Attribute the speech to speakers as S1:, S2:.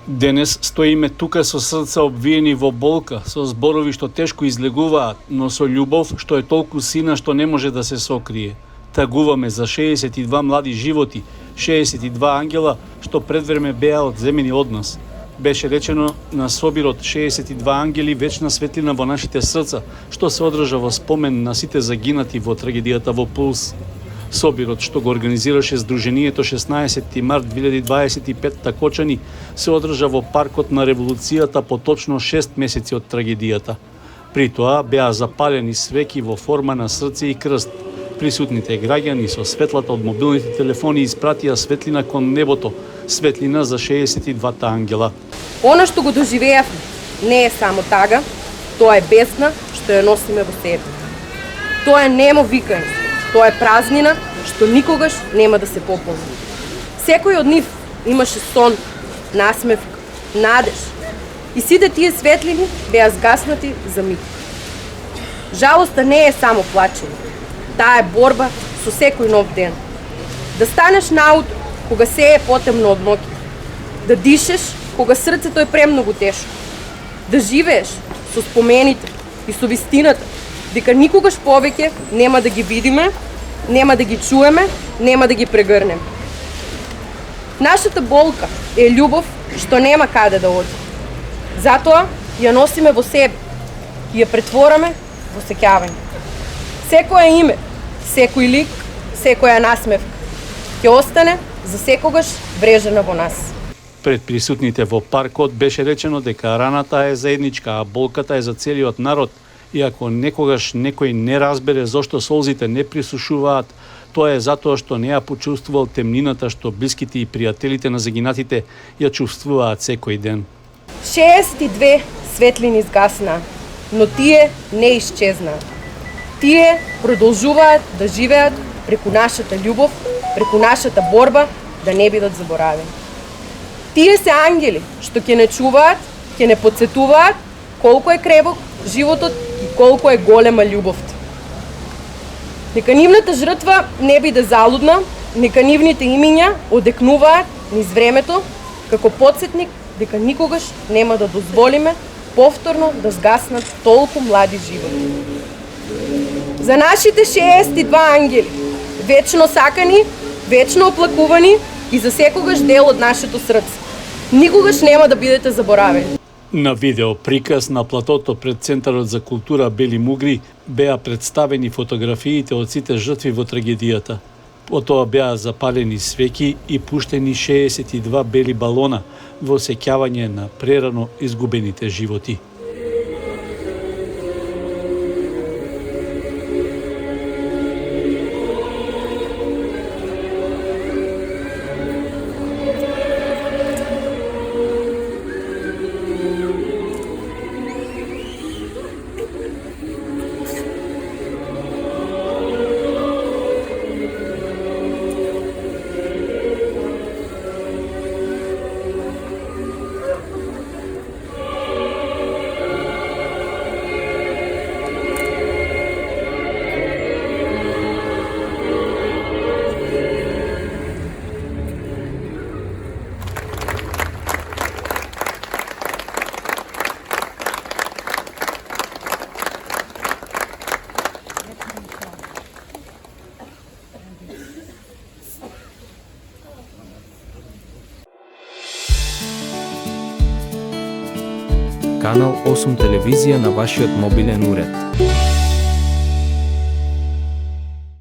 S1: Денес стоиме тука со срца обвиени во болка, со зборови што тешко излегуваат, но со љубов што е толку сина што не може да се сокрие. Тагуваме за 62 млади животи, 62 ангела што пред време беа одземени од нас. Беше речено на собирот 62 ангели вечна светлина во нашите срца, што се одржа во спомен на сите загинати во трагедијата во Пулс. Собирот што го организираше Сдруженијето 16 март 2025 Кочани се одржа во паркот на Револуцијата по точно 6 месеци од трагедијата. При тоа беа запалени свеќи во форма на срце и крст. Присутните граѓани со светлата од мобилните телефони испратија светлина кон небото, светлина за 62 ангела.
S2: Она што го доживеавме не е само тага, тоа е бесна што ја носиме во себе. Тоа е немо викање. Тоа е празнина што никогаш нема да се пополни. Секој од нив имаше сон, насмевка, надеж. И сите тие светлини беа згаснати за миг. Жалоста не е само плачење. Таа е борба со секој нов ден. Да станеш наутро кога се е потемно од ноќ. Да дишеш кога срцето е премногу тешко. Да живееш со спомените и со вистината дека никогаш повеќе нема да ги видиме, нема да ги чуеме, нема да ги прегрнеме. Нашата болка е љубов што нема каде да оди. Затоа ја носиме во себе и ја претвораме во сеќавање. Секое име, секој лик, секоја насмевка ќе остане за секогаш врежена во нас.
S1: Пред присутните во паркот беше речено дека раната е заедничка, а болката е за целиот народ. И ако некогаш некој не разбере зошто солзите не присушуваат, тоа е затоа што не ја почувствувал темнината што блиските и пријателите на загинатите ја чувствуваат секој ден.
S2: 62 светлини згасна, но тие не исчезна. Тие продолжуваат да живеат преку нашата љубов, преку нашата борба да не бидат заборавени. Тие се ангели што ќе не чуваат, ќе не потсетуваат колку е крепок животот и колку е голема љубовта. Нека нивната жртва не биде залудна, нека нивните имиња одекнуваат низ времето како потсетник дека никогаш нема да дозволиме повторно да згаснат толку млади животи. За нашите 62 ангели, вечно сакани, вечно оплакувани и за секогаш дел од нашето срце, никогаш нема да бидете заборавени.
S1: На видео приказ на платото пред Центарот за култура Бели Мугри беа представени фотографиите од сите жртви во трагедијата. Потоа беа запалени свеќи и пуштени 62 бели балона во сеќавање на прерано изгубените животи.
S3: Канал 8 телевизија на вашиот мобилен уред.